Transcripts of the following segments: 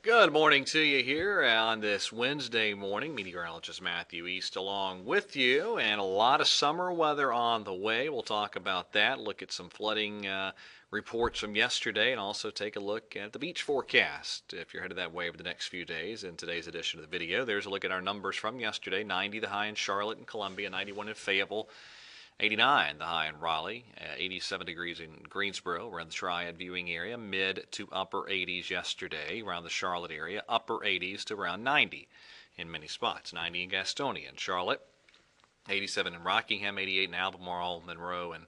Good morning to you here on this Wednesday morning. Meteorologist Matthew East along with you, and a lot of summer weather on the way. We'll talk about that, look at some flooding reports from yesterday, and also take a look at the beach forecast if you're headed that way over the next few days. In today's edition of the video, there's a look at our numbers from yesterday. 90 the high in Charlotte and Columbia, 91 in Fayetteville, 89 the high in Raleigh, 87 degrees in Greensboro. We're in the Triad viewing area, mid to upper 80s yesterday. Around the Charlotte area, upper 80s to around 90 in many spots. 90 in Gastonia and Charlotte, 87 in Rockingham, 88 in Albemarle, Monroe, and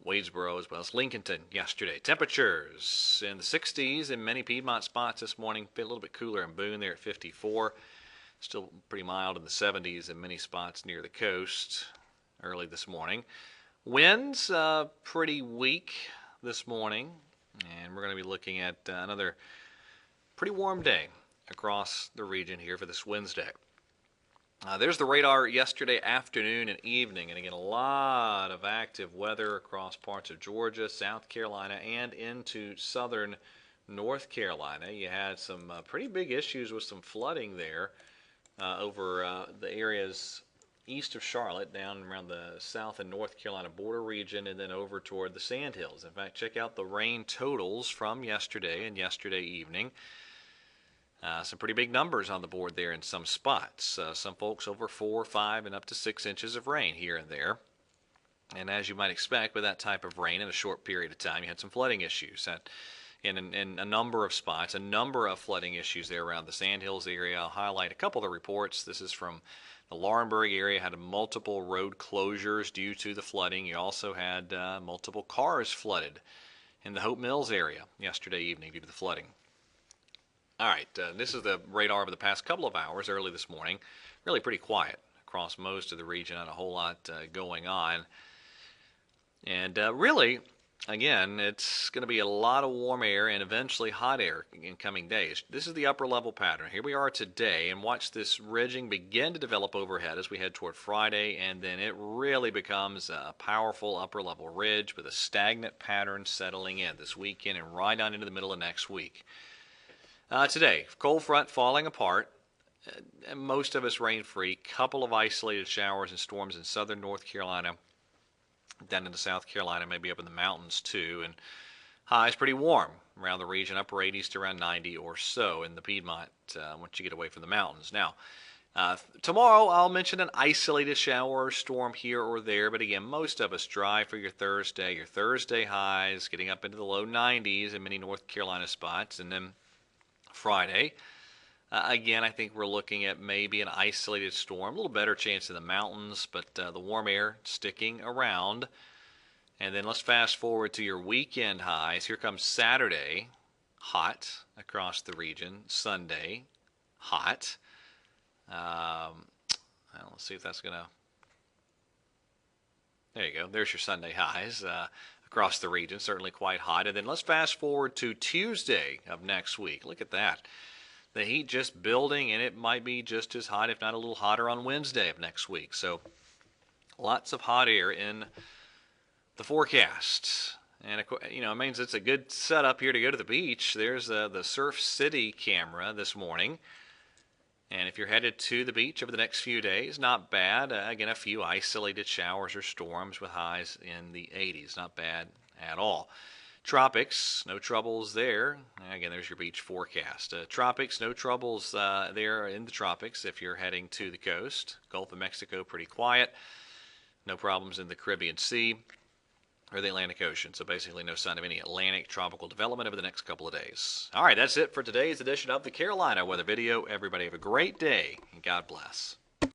Wadesboro, as well as Lincolnton yesterday. Temperatures in the 60s in many Piedmont spots this morning. A little bit cooler in Boone there at 54. Still pretty mild in the 70s in many spots near the coast early this morning. Winds pretty weak this morning, and we're going to be looking at another pretty warm day across the region here for this Wednesday. There's the radar yesterday afternoon and evening, and again a lot of active weather across parts of Georgia, South Carolina, and into southern North Carolina. You had some pretty big issues with some flooding there over the areas east of Charlotte, down around the South and North Carolina border region, and then over toward the Sandhills. In fact, check out the rain totals from yesterday and yesterday evening. Some pretty big numbers on the board there in some spots. Some folks over 4, 5, and up to 6 inches of rain here and there. And as you might expect, with that type of rain in a short period of time, you had some flooding issues in a number of spots, a number of flooding issues there around the Sandhills area. I'll highlight a couple of the reports. This is from the Laurinburg area. Had multiple road closures due to the flooding. You also had multiple cars flooded in the Hope Mills area yesterday evening due to the flooding. All right, this is the radar over the past couple of hours early this morning. Really pretty quiet across most of the region, not a whole lot going on. And really, again, it's going to be a lot of warm air and eventually hot air in coming days. This is the upper level pattern. Here we are today, and watch this ridging begin to develop overhead as we head toward Friday, and then it really becomes a powerful upper level ridge with a stagnant pattern settling in this weekend and right on into the middle of next week. Today, cold front falling apart. Most of us rain-free. Couple of isolated showers and storms in southern North Carolina, down into South Carolina, maybe up in the mountains too. And highs pretty warm around the region, upper 80s to around 90 or so in the Piedmont once you get away from the mountains. Now, tomorrow I'll mention an isolated shower or storm here or there, but again, most of us dry for your Thursday. Your Thursday highs getting up into the low 90s in many North Carolina spots, and then Friday, again, I think we're looking at maybe an isolated storm, a little better chance in the mountains, but the warm air sticking around. And then let's fast forward to your weekend highs. Here comes Saturday, hot across the region. Sunday, hot. Well, let's see if that's going to... There you go. There's your Sunday highs across the region. Certainly quite hot. And then let's fast forward to Tuesday of next week. Look at that. The heat just building, and it might be just as hot, if not a little hotter, on Wednesday of next week. So lots of hot air in the forecast. And, you know, it means it's a good setup here to go to the beach. There's the Surf City camera this morning. And if you're headed to the beach over the next few days, not bad. Again, a few isolated showers or storms with highs in the 80s. Not bad at all. Tropics, no troubles there. Again, there's your beach forecast. Tropics, no troubles there in the tropics if you're heading to the coast. Gulf of Mexico, pretty quiet. No problems in the Caribbean Sea or the Atlantic Ocean. So basically no sign of any Atlantic tropical development over the next couple of days. All right, that's it for today's edition of the Carolina Weather Video. Everybody have a great day, and God bless.